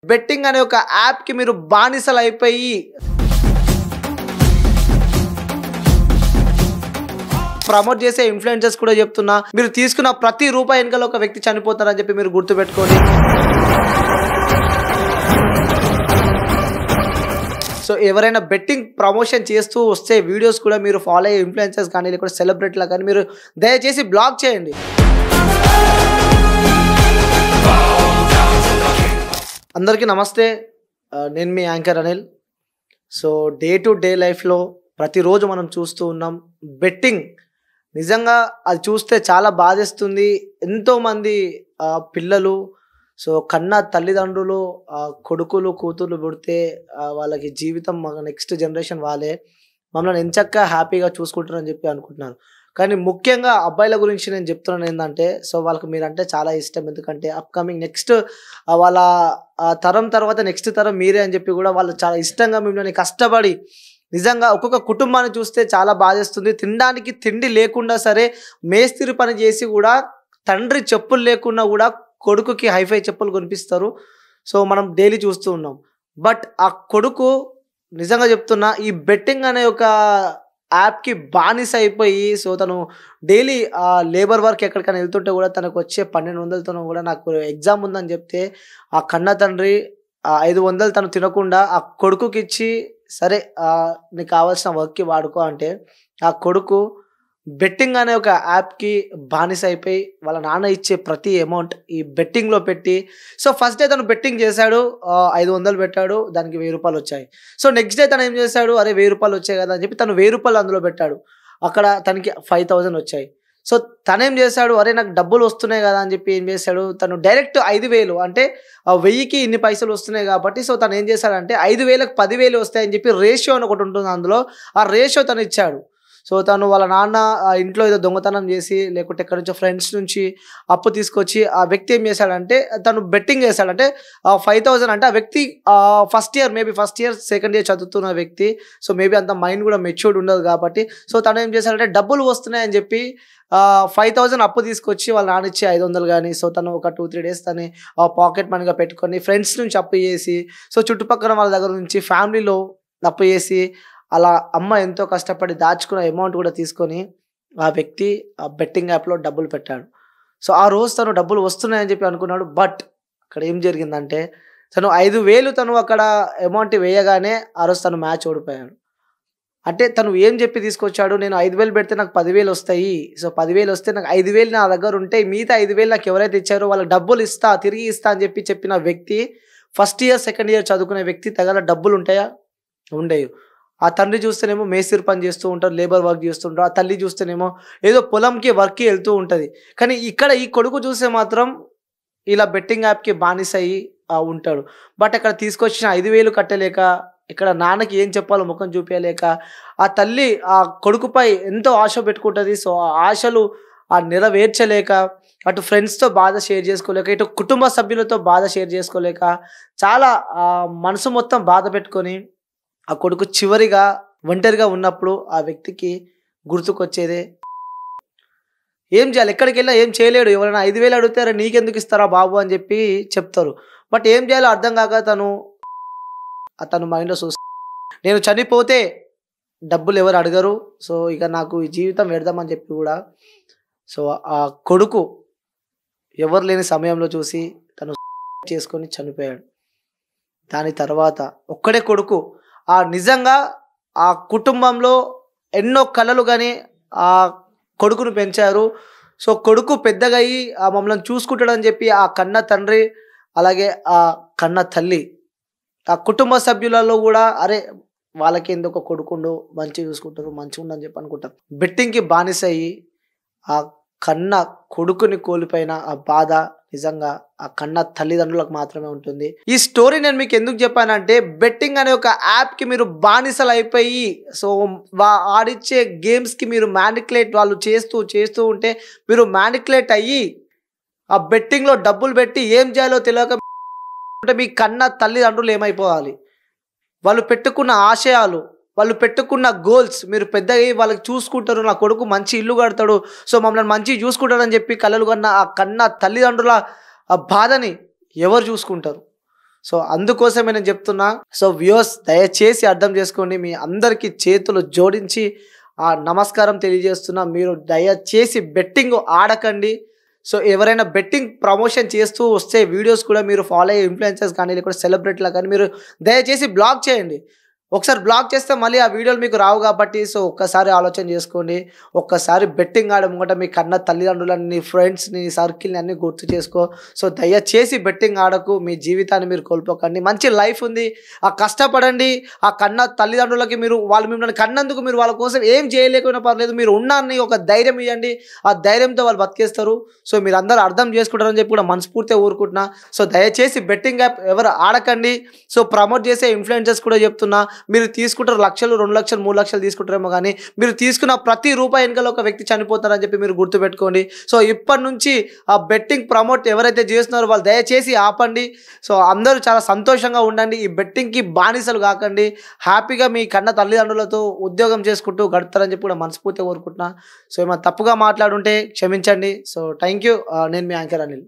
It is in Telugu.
బెట్టింగ్ అనే ఒక యాప్కి మీరు బానిసలు అయిపోయి ప్రమోట్ చేసే ఇన్ఫ్లుయెన్సర్స్ కూడా చెప్తున్నా, మీరు తీసుకున్న ప్రతి రూపాయి వెనకాల ఒక వ్యక్తి చనిపోతారని చెప్పి మీరు గుర్తుపెట్టుకోండి. సో ఎవరైనా బెట్టింగ్ ప్రమోషన్ చేస్తూ వస్తే వీడియోస్ కూడా మీరు ఫాలో అయ్యే ఇన్ఫ్లుయెన్సర్స్ కానీ లేకపోతే సెలబ్రిటీలా కానీ మీరు దయచేసి బ్లాక్ చేయండి. అందరికీ నమస్తే, నేను మీ anchor Anil. So day to day లైఫ్లో ప్రతిరోజు మనం చూస్తూ ఉన్నాం బెట్టింగ్. నిజంగా అది చూస్తే చాలా బాధేస్తుంది. ఎంతోమంది పిల్లలు, సో కన్న తల్లిదండ్రులు కొడుకులు కూతుర్లు పుడితే వాళ్ళకి జీవితం నెక్స్ట్ జనరేషన్ వాళ్ళే మమ్మల్ని ఎంచక్క హ్యాపీగా చూసుకుంటారని చెప్పి అనుకుంటున్నారు. కానీ ముఖ్యంగా అబ్బాయిల గురించి నేను చెప్తున్నాను ఏంటంటే, సో వాళ్ళకి మీరంటే చాలా ఇష్టం. ఎందుకంటే అప్కమింగ్ నెక్స్ట్ వాళ్ళ తరం తర్వాత నెక్స్ట్ తరం మీరే అని చెప్పి కూడా వాళ్ళు చాలా ఇష్టంగా మిమ్మల్ని కష్టపడి, నిజంగా ఒక్కొక్క కుటుంబాన్ని చూస్తే చాలా బాధేస్తుంది. తినడానికి తిండి లేకుండా సరే మేస్త్రి పని చేసి కూడా తండ్రి చెప్పులు లేకున్నా కూడా కొడుకుకి హైఫై చెప్పులు కొనిపిస్తారు. సో మనం డైలీ చూస్తూ ఉన్నాం. బట్ ఆ కొడుకు నిజంగా చెప్తున్నా ఈ బెట్టింగ్ అనే ఒక యాప్కి బానిస అయిపోయి, సో తను డైలీ లేబర్ వర్క్ ఎక్కడికైనా వెళ్తుంటే కూడా తనకు వచ్చే 1200తో కూడా నాకు ఎగ్జామ్ ఉందని చెప్తే ఆ కన్న తండ్రి 500 తను తినకుండా ఆ కొడుకుకి ఇచ్చి, సరే నీకు కావాల్సిన వర్క్కి వాడుకో అంటే ఆ కొడుకు బెట్టింగ్ అనే ఒక యాప్కి బానిస అయిపోయి వాళ్ళ నాన్న ఇచ్చే ప్రతి అమౌంట్ ఈ బెట్టింగ్లో పెట్టి, సో ఫస్ట్ డే తను బెట్టింగ్ చేశాడు, 500 పెట్టాడు, దానికి 1000 రూపాయలు వచ్చాయి. సో నెక్స్ట్ డే తను ఏం చేశాడు, అరే 1000 రూపాయలు వచ్చాయి కదా అని చెప్పి తను 1000 రూపాయలు అందులో పెట్టాడు. అక్కడ తనకి 5000 వచ్చాయి. సో తనేం చేశాడు, అరే నాకు డబ్బులు వస్తున్నాయి కదా అని చెప్పి ఏం చేశాడు, తను డైరెక్ట్ 5000 అంటే 1000కి ఇన్ని పైసలు వస్తున్నాయి కాబట్టి, సో తను ఏం చేశాడంటే 5000కి 10,000 వస్తాయని చెప్పి రేషియో అని ఒకటి ఉంటుంది, అందులో ఆ రేషియో తను ఇచ్చాడు. సో తను వాళ్ళ నాన్న ఇంట్లో ఏదో దొంగతనం చేసి లేకుంటే ఎక్కడి నుంచో ఫ్రెండ్స్ నుంచి అప్పు తీసుకొచ్చి ఆ వ్యక్తి ఏం చేశాడంటే తను బెట్టింగ్ చేశాడంటే 5000 అంటే ఆ వ్యక్తి ఫస్ట్ ఇయర్ సెకండ్ ఇయర్ చదువుతున్న వ్యక్తి. సో మేబీ అంత మైండ్ కూడా మెచ్యూర్డ్ ఉండదు కాబట్టి, సో తను ఏం చేశాడంటే డబ్బులు వస్తున్నాయని చెప్పి 5000 అప్పు తీసుకొచ్చి వాళ్ళ నాన్న ఇచ్చి 500 కానీ, సో తను ఒక 2-3 డేస్ తను పాకెట్ మనీగా పెట్టుకొని ఫ్రెండ్స్ నుంచి అప్పు చేసి, సో చుట్టుపక్కల వాళ్ళ దగ్గర నుంచి ఫ్యామిలీలో అప్పు చేసి, అలా అమ్మ ఎంతో కష్టపడి దాచుకున్న అమౌంట్ కూడా తీసుకొని ఆ వ్యక్తి ఆ బెట్టింగ్ యాప్లో డబ్బులు పెట్టాడు. సో ఆ రోజు తను డబ్బులు వస్తున్నాయని చెప్పి అనుకున్నాడు. బట్ అక్కడ ఏం జరిగిందంటే తను 5000 తను అక్కడ అమౌంట్ వేయగానే ఆ రోజు తను మ్యాచ్ ఓడిపోయాడు. అంటే తను ఏం చెప్పి తీసుకొచ్చాడు, నేను 5000 పెడితే నాకు 10,000 వస్తాయి, సో 10,000 వస్తే నాకు 5,000 నా దగ్గర ఉంటే మిగతా 5,000 నాకు ఎవరైతే ఇచ్చారో వాళ్ళకి డబ్బులు తిరిగి ఇస్తా అని చెప్పిన వ్యక్తి, ఫస్ట్ ఇయర్ సెకండ్ ఇయర్ చదువుకునే వ్యక్తి దగ్గర డబ్బులు ఉంటాయా? ఉండేవి. ఆ తండ్రి చూస్తేనేమో మేస్త్రి పని చేస్తూ ఉంటారు, లేబర్ వర్క్ చేస్తుంటారు. ఆ తల్లి చూస్తేనేమో ఏదో పొలంకి వర్క్కి వెళ్తూ ఉంటుంది. కానీ ఇక్కడ ఈ కొడుకు చూస్తే మాత్రం ఇలా బెట్టింగ్ యాప్కి బానిస అయ్యి ఉంటాడు. బట్ అక్కడ తీసుకొచ్చిన 5,000 కట్టలేక, ఇక్కడ నాన్నకి ఏం చెప్పాలో ముఖం చూపించలేక, ఆ తల్లి ఆ కొడుకుపై ఎంతో ఆశ పెట్టుకుంటుంది. సో ఆ ఆశలు నెరవేర్చలేక, అటు ఫ్రెండ్స్తో బాధ షేర్ చేసుకోలేక, ఇటు కుటుంబ సభ్యులతో బాధ షేర్ చేసుకోలేక, చాలా మనసు మొత్తం బాధ పెట్టుకొని ఆ కొడుకు చివరిగా ఒంటరిగా ఉన్నప్పుడు ఆ వ్యక్తికి గుర్తుకొచ్చేదే ఏం చేయాలి, ఎక్కడికి వెళ్ళినా ఏం చేయలేడు. ఎవరైనా 5,000 అడిగితే నీకెందుకు ఇస్తారా బాబు అని చెప్పి చెప్తారు. బట్ ఏం చేయాలో అర్థం కాక తను మైండ్లో నేను చనిపోతే డబ్బులు ఎవరు అడగరు, సో ఇక నాకు ఈ జీవితం పెడదామని చెప్పి కూడా, సో ఆ కొడుకు ఎవరు లేని సమయంలో చూసి తను చేసుకొని చనిపోయాడు. దాని తర్వాత ఒక్కడే కొడుకు నిజంగా ఆ కుటుంబంలో ఎన్నో కళలు కానీ ఆ కొడుకును పెంచారు. సో కొడుకు పెద్దగా అయ్యి మమ్మల్ని చూసుకుంటాడని చెప్పి ఆ కన్న తండ్రి, అలాగే ఆ కన్న తల్లి, ఆ కుటుంబ సభ్యులలో కూడా అరే వాళ్ళకి ఎందుకు కొడుకుండు మంచిగా చూసుకుంటారు, మంచిగా ఉండని చెప్పి అనుకుంటారు. బెట్టింగ్కి బానిస అయ్యి ఆ కన్న కొడుకుని కోల్పోయిన ఆ బాధ నిజంగా ఆ కన్న తల్లిదండ్రులకు మాత్రమే ఉంటుంది. ఈ స్టోరీ నేను మీకు ఎందుకు చెప్పానంటే, బెట్టింగ్ అనే ఒక యాప్కి మీరు బానిసలు అయిపోయి, సో ఆడిచ్చే గేమ్స్కి మీరు మ్యానికులేట్ వాళ్ళు చేస్తూ ఉంటే మీరు మ్యానికులేట్ అయ్యి ఆ బెట్టింగ్లో డబ్బులు పెట్టి ఏం చేయాలో తెలియక మీ కన్న తల్లిదండ్రులు ఏమైపోవాలి, వాళ్ళు పెట్టుకున్న ఆశయాలు, వాళ్ళు పెట్టుకున్న గోల్స్ మీరు పెద్దగా వాళ్ళకి చూసుకుంటారు, నా కొడుకు మంచి ఇల్లు కడతాడు, సో మమ్మల్ని మంచిగా చూసుకుంటారని చెప్పి కలలు కన్న ఆ కన్న తల్లిదండ్రుల ఆ బాధని ఎవరు చూసుకుంటారు? సో అందుకోసమే నేను చెప్తున్నా. సో వ్యూయర్స్ దయచేసి అర్థం చేసుకోండి. మీ అందరికీ చేతులు జోడించి నమస్కారం తెలియజేస్తున్నా. మీరు దయచేసి బెట్టింగ్ ఆడకండి. సో ఎవరైనా బెట్టింగ్ ప్రమోషన్ చేస్తూ వస్తే వీడియోస్ కూడా మీరు ఫాలో అయ్యే ఇన్ఫ్లుయెన్సర్స్ కానీ లేకపోతే సెలబ్రిటీలా కానీ మీరు దయచేసి బ్లాక్ చేయండి. ఒకసారి బ్లాక్ చేస్తే మళ్ళీ ఆ వీడియోలు మీకు రావు కాబట్టి సో ఒక్కసారి ఆలోచన చేసుకోండి. ఒక్కసారి బెట్టింగ్ ఆడే ముంగట మీ కన్న తల్లిదండ్రులని, ఫ్రెండ్స్ని, సర్కిల్ని అన్నీ గుర్తు చేసుకో. సో దయచేసి బెట్టింగ్ ఆడకు. మీ జీవితాన్ని మీరు కోల్పోకండి. మంచి లైఫ్ ఉంది, కష్టపడండి. ఆ కన్న తల్లిదండ్రులకి వాళ్ళు మిమ్మల్ని కన్నందుకు మీరు వాళ్ళ కోసం ఏం చేయలేకపోయినా పర్లేదు, మీరు ఉన్నారని ఒక ధైర్యం ఇవ్వండి. ఆ ధైర్యంతో వాళ్ళు బతికేస్తారు. సో మీరు అందరూ అర్థం చేసుకుంటారని చెప్పి కూడా మనస్ఫూర్తిగా ఊరుకుంటున్నా. సో దయచేసి బెట్టింగ్ యాప్ ఎవరు ఆడకండి. సో ప్రమోట్ చేసే ఇన్ఫ్లుయెన్సర్స్ కూడా చెప్తున్నా, మీరు తీసుకుంటారు లక్షలు, 2 లక్షలు, 3 లక్షలు తీసుకుంటారేమో కానీ మీరు తీసుకున్న ప్రతి రూపాయి వెనకాల ఒక వ్యక్తి చనిపోతారని చెప్పి మీరు గుర్తుపెట్టుకోండి. సో ఇప్పటి నుంచి ఆ బెట్టింగ్ ప్రమోట్ ఎవరైతే చేస్తున్నారో వాళ్ళు దయచేసి ఆపండి. సో అందరూ చాలా సంతోషంగా ఉండండి. ఈ బెట్టింగ్కి బానిసలు కాకండి. హ్యాపీగా మీ కన్న తల్లిదండ్రులతో ఉద్యోగం చేసుకుంటూ గడుపుతారని చెప్పి కూడా మనస్ఫూర్తిగా కోరుకుంటున్నా. సో ఏమైనా తప్పుగా మాట్లాడుంటే క్షమించండి. So thank you. నేను మీ యాంకర్ అనిల్.